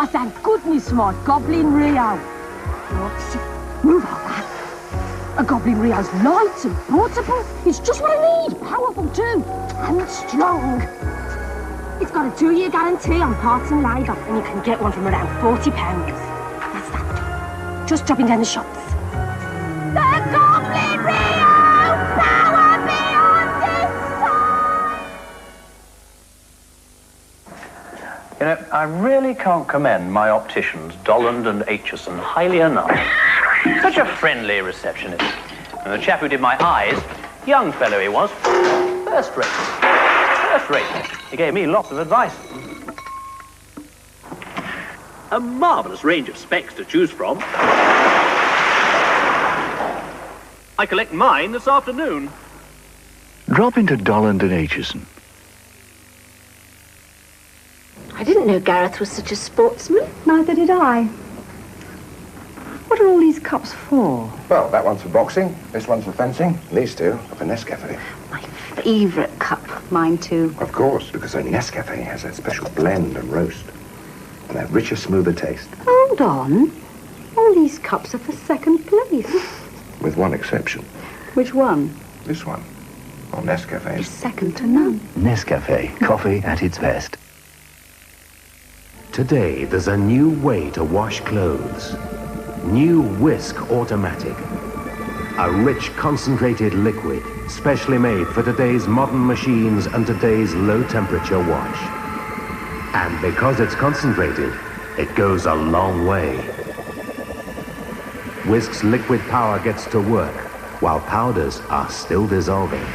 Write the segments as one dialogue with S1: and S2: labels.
S1: I thank goodness my Goblin Rio. What? Move like that. A Goblin Rio's light and portable. It's just what I need. Powerful too. And strong. It's got a 2-year guarantee on parts and labour, and you can get one from around £40. That's that. Just dropping down the shops. The Goblin Rio! Power beyond this!
S2: You know, I really can't commend my opticians, Dolland and Aitchison, highly enough. Such a friendly receptionist. And the chap who did my eyes, young fellow he was, first rate. First rate. He gave me lots of advice. A marvellous range of specs to choose from. I collect mine this afternoon.
S3: Drop into Dolland and Aitchison.
S4: I didn't know Gareth was such a sportsman.
S5: Neither did I. What are all these cups for?
S6: Well, that one's for boxing, this one's for fencing, these two are for Nescafe.
S4: My favourite cup.
S5: Mine too.
S6: Of course, because only Nescafe has that special blend and roast. And that richer, smoother taste.
S5: Hold on. All these cups are for second place.
S6: With one exception.
S5: Which one?
S6: This one. Well, Nescafe
S5: It's
S6: is...
S5: second to none.
S3: Nescafe, coffee at its best.
S7: Today, there's a new way to wash clothes. New Whisk Automatic. A rich, concentrated liquid, specially made for today's modern machines and today's low-temperature wash. And because it's concentrated, it goes a long way. Whisk's liquid power gets to work, while powders are still dissolving.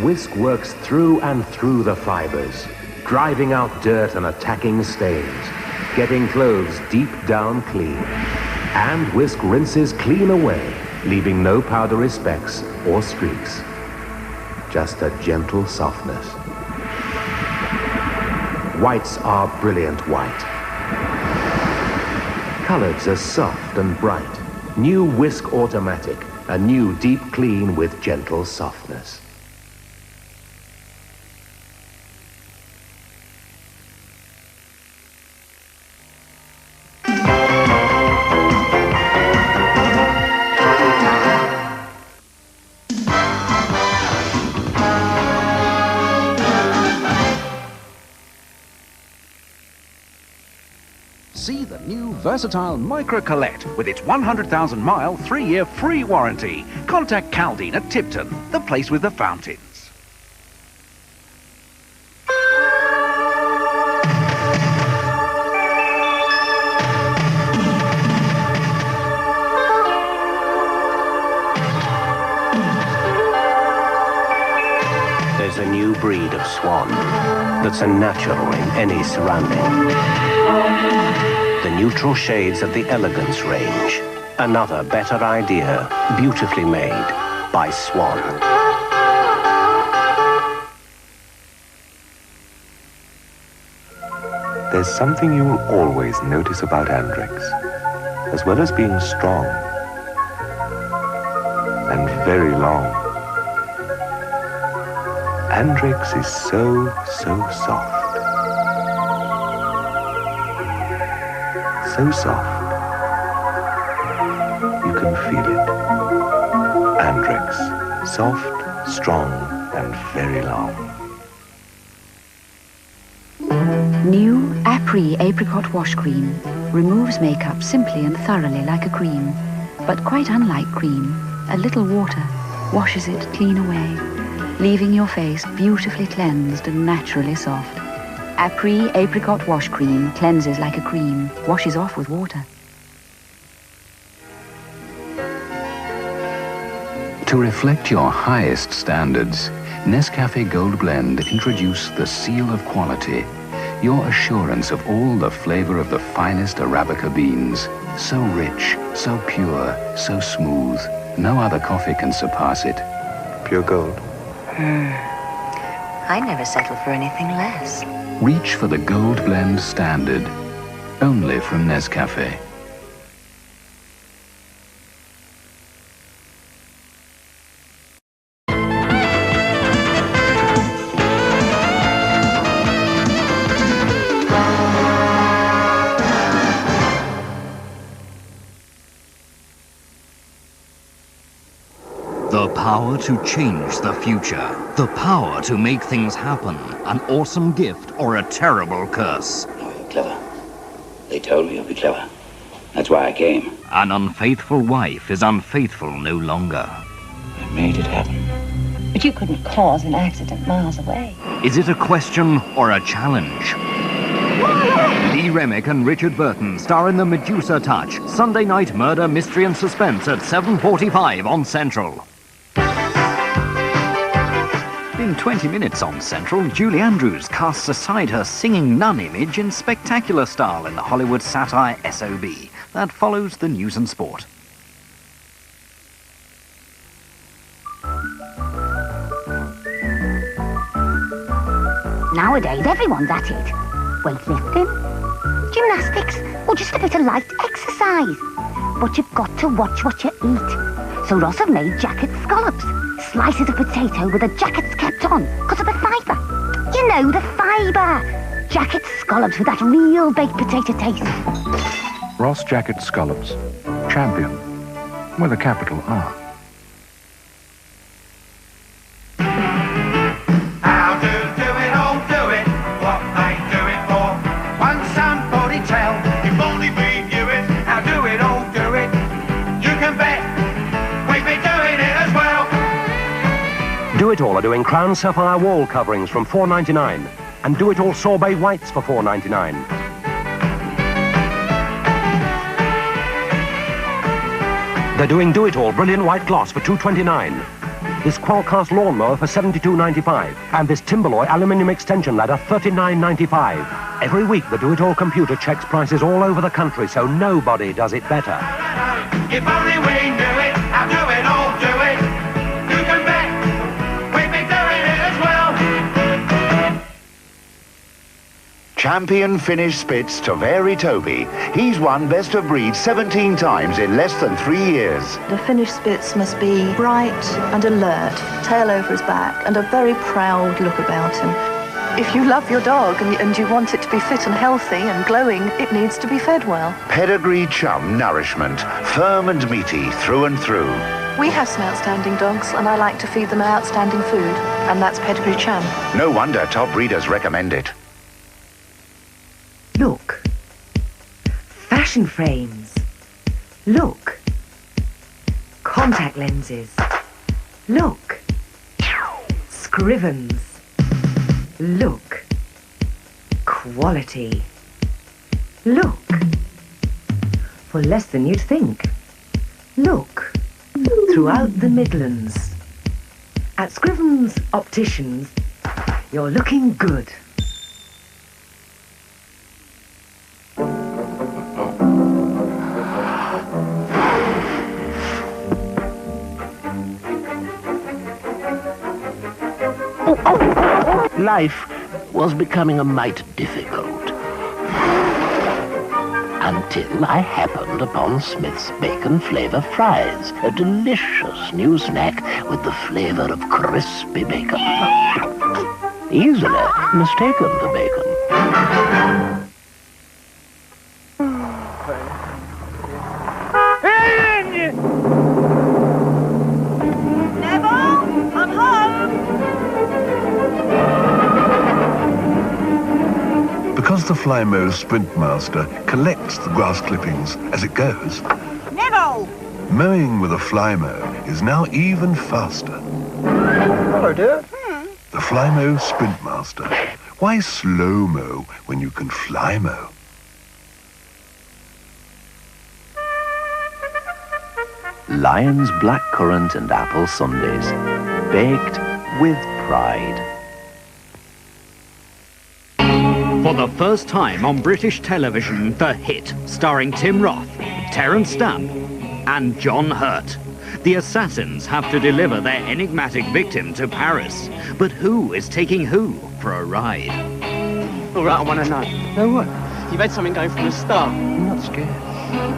S7: Whisk works through and through the fibers, driving out dirt and attacking stains, getting clothes deep down clean. And Whisk rinses clean away, leaving no powdery specks or streaks. Just a gentle softness. Whites are brilliant white. Colors are soft and bright. New Whisk Automatic, a new deep clean with gentle softness.
S8: See the new versatile Micro Collect with its 100,000-mile, 3-year free warranty. Contact Caldine at Tipton, the place with the fountains.
S7: There's a new breed of swan that's unnatural in any surrounding. The neutral shades of the Elegance range. Another better idea, beautifully made by Swan.
S9: There's something you'll always notice about Andrex. As well as being strong and very long, Andrex is so soft. So soft, you can feel it. Andrex, soft, strong, and very long.
S10: New Apres Apricot Wash Cream removes makeup simply and thoroughly like a cream, but quite unlike cream, a little water washes it clean away, leaving your face beautifully cleansed and naturally soft. Apres Apricot Wash Cream cleanses like a cream, washes off with water.
S11: To reflect your highest standards, Nescafe Gold Blend introduce the seal of quality, your assurance of all the flavor of the finest Arabica beans. So rich, so pure, so smooth. No other coffee can surpass it.
S9: Pure gold.
S4: I never settle for anything less.
S11: Reach for the Gold Blend Standard, only from Nescafe.
S12: power to change the future. The power to make things happen. An awesome gift or a terrible curse.
S13: Oh, you're clever. They told me you'd be clever. That's why I came.
S12: An unfaithful wife is unfaithful no longer.
S13: I made it happen.
S14: But you couldn't cause an accident miles away.
S12: Is it a question or a challenge? Lee Remick and Richard Burton star in The Medusa Touch. Sunday night murder, mystery and suspense at 7:45 on Central.
S15: In 20 minutes on Central, Julie Andrews casts aside her singing nun image in spectacular style in the Hollywood satire SOB. That follows the news and sport.
S16: Nowadays, everyone's at it. Weightlifting, gymnastics, or just a bit of light exercise. But you've got to watch what you eat. So Ross have made jacket scallops. Slices of potato with the jackets kept on because of the fibre. You know, the fibre. Jacket scallops with that real baked potato taste.
S17: Ross Jacket Scallops. Champion. With a capital R.
S18: Do It All are doing Crown Sapphire wall coverings from $4.99 and Do It All sorbet whites for $4.99. They're doing Do It All brilliant white gloss for $2.29. This Qualcast lawnmower for $72.95 and this Timberloy aluminium extension ladder $39.95. Every week the Do It All computer checks prices all over the country so nobody does it better.
S19: If only we knew it, how do it all do it? You can bet we've been doing it as well.
S3: Champion Finnish Spitz Toveri Toby. He's won Best of Breed 17 times in less than 3 years.
S20: The Finnish Spitz must be bright and alert, tail over his back, and a very proud look about him. If you love your dog and you want it to be fit and healthy and glowing, it needs to be fed well.
S3: Pedigree Chum Nourishment. Firm and meaty through and through.
S20: We have some outstanding dogs, and I like to feed them outstanding food, and that's Pedigree Chum.
S3: No wonder top breeders recommend it.
S21: Look. Fashion frames. Look. Contact lenses. Look. Scrivens. Look. Quality. Look. For less than you'd think. Look. Throughout the Midlands. At Scrivens Opticians, you're looking good.
S22: Life was becoming a mite difficult. Until I happened upon Smith's Bacon Flavour Fries, a delicious new snack with the flavour of crispy bacon. Easily mistaken for bacon.
S23: Because the Flymo Sprintmaster collects the grass clippings as it goes,
S19: Neville!
S23: mowing with a Flymo is now even faster.
S19: Hello, dear.
S23: The Flymo Sprintmaster. Why slow-mo when you can fly-mo?
S24: Lion's blackcurrant and apple sundaes, baked with pride.
S15: For the first time on British television, The Hit, starring Tim Roth, Terence Stamp and John Hurt. The assassins have to deliver their enigmatic victim to Paris. But who is taking who for a ride?
S25: All right, I want to know.
S23: Know what?
S25: You've had something going from the start.
S23: I'm not scared.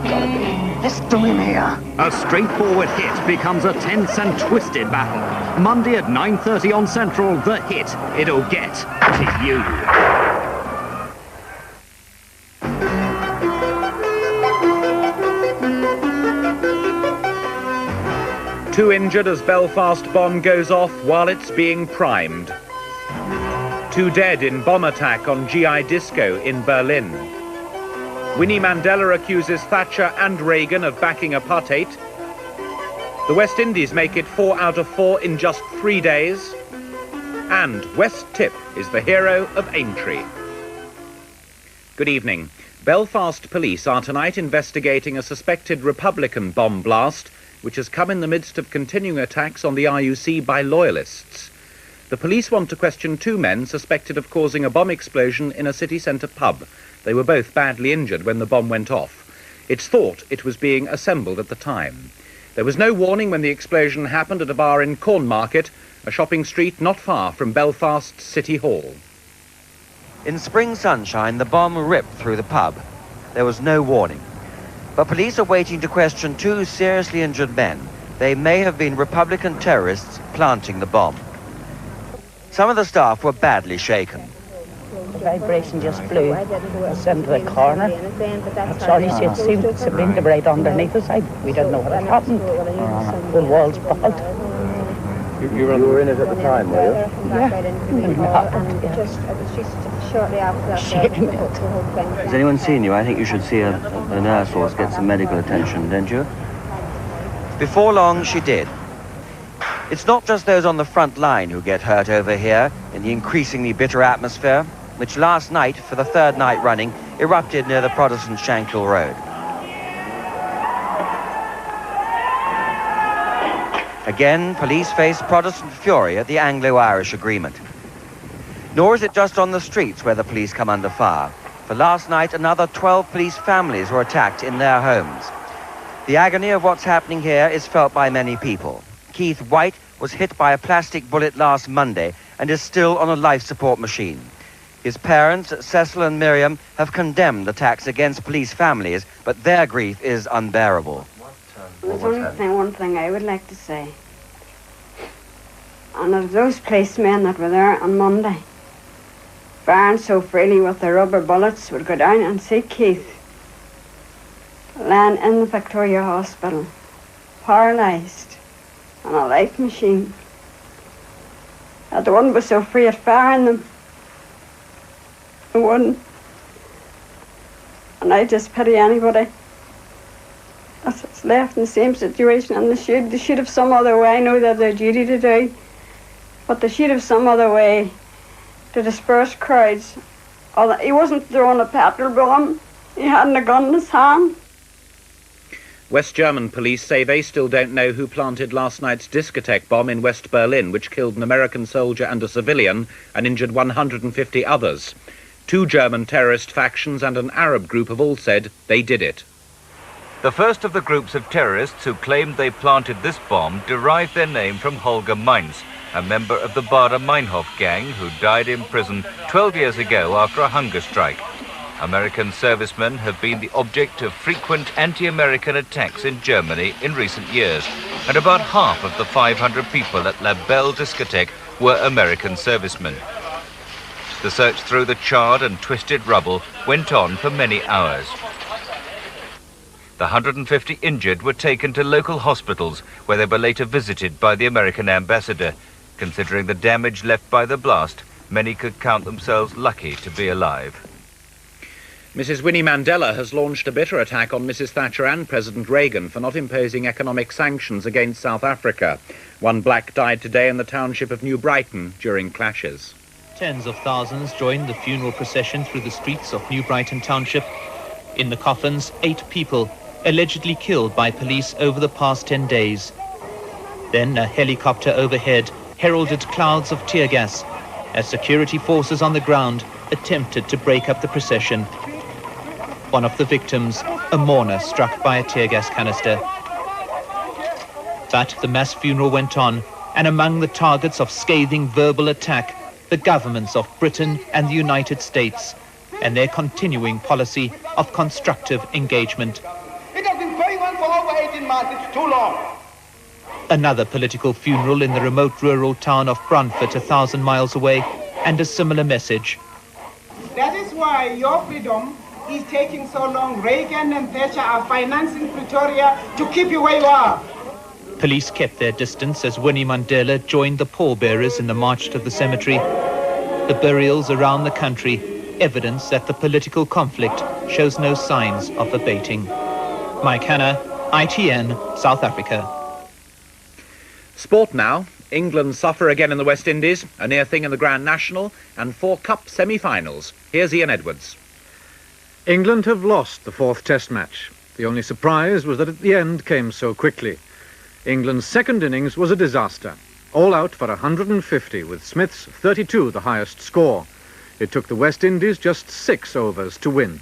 S25: Gotta be. Let's do him here.
S15: A straightforward hit becomes a tense and twisted battle. Monday at 9:30 on Central, The Hit. It'll get to you.
S1: 2 injured as Belfast bomb goes off while it's being primed. 2 dead in bomb attack on GI Disco in Berlin. Winnie Mandela accuses Thatcher and Reagan of backing apartheid. The West Indies make it 4 out of 4 in just 3 days. And West Tip is the hero of Aintree. Good evening. Belfast police are tonight investigating a suspected Republican bomb blast, which has come in the midst of continuing attacks on the RUC by loyalists. The police want to question 2 men suspected of causing a bomb explosion in a city centre pub. They were both badly injured when the bomb went off. It's thought it was being assembled at the time. There was no warning when the explosion happened at a bar in Cornmarket, a shopping street not far from Belfast City Hall.
S2: In spring sunshine, the bomb ripped through the pub. There was no warning. But police are waiting to question 2 seriously injured men. They may have been Republican terrorists planting the bomb. Some of the staff were badly shaken.
S5: The vibration just flew us into the corner. That's all you see. It seemed to disintegrate underneath us. We don't know what had happened. The walls buckled.
S18: You were in it at the time, were you?
S5: Yeah.
S4: Just shortly after that.
S2: Has anyone seen you? I think you should see a nurse or get some medical attention, don't you? Before long, she did. It's not just those on the front line who get hurt over here in the increasingly bitter atmosphere, which last night, for the 3rd night running, erupted near the Protestant Shankill Road. Again, police face Protestant fury at the Anglo-Irish agreement. Nor is it just on the streets where the police come under fire. For last night, another 12 police families were attacked in their homes. The agony of what's happening here is felt by many people. Keith White was hit by a plastic bullet last Monday and is still on a life support machine. His parents, Cecil and Miriam, have condemned attacks against police families, but their grief is unbearable.
S6: There's only one thing I would like to say. And of those policemen that were there on Monday, firing so freely with their rubber bullets, would go down and see Keith lying in the Victoria Hospital, paralysed, on a life machine. And the one was so free at firing them. The one. And I just pity anybody that's left in the same situation, and they should have some other way. I know that their duty to do, but they should have some other way to disperse crowds. He wasn't throwing a petrol bomb. He hadn't a gun in his hand.
S1: West German police say they still don't know who planted last night's discotheque bomb in West Berlin, which killed an American soldier and a civilian and injured 150 others. 2 German terrorist factions and an Arab group have all said they did it.
S8: The first of the groups of terrorists who claimed they planted this bomb derived their name from Holger Mainz, a member of the Baader-Meinhof gang who died in prison 12 years ago after a hunger strike. American servicemen have been the object of frequent anti-American attacks in Germany in recent years, and about half of the 500 people at La Belle discotheque were American servicemen. The search through the charred and twisted rubble went on for many hours. The 150 injured were taken to local hospitals, where they were later visited by the American ambassador. Considering the damage left by the blast, many could count themselves lucky to be alive.
S1: Mrs. Winnie Mandela has launched a bitter attack on Mrs. Thatcher and President Reagan for not imposing economic sanctions against South Africa. 1 black died today in the township of New Brighton during clashes.
S26: Tens of thousands joined the funeral procession through the streets of New Brighton Township. In the coffins, 8 people, allegedly killed by police over the past 10 days. Then a helicopter overhead heralded clouds of tear gas as security forces on the ground attempted to break up the procession. One of the victims, a mourner struck by a tear gas canister. But the mass funeral went on, and among the targets of scathing verbal attack, the governments of Britain and the United States, and their continuing policy of constructive engagement.
S19: It has been going on for over 18 months. It's too long.
S26: Another political funeral in the remote rural town of Brantford, 1,000 miles away, and a similar message.
S27: That is why your freedom is taking so long. Reagan and Thatcher are financing Pretoria to keep you where you are.
S26: Police kept their distance as Winnie Mandela joined the pallbearers in the march to the cemetery. The burials around the country, evidence that the political conflict shows no signs of abating. Mike Hanna, ITN, South Africa.
S1: Sport now. England suffer again in the West Indies, a near thing in the Grand National, and 4 Cup semi-finals. Here's Ian Edwards.
S7: England have lost the 4th Test match. The only surprise was that at the end came so quickly. England's second innings was a disaster. All out for 150, with Smith's 32 the highest score. It took the West Indies just 6 overs to win.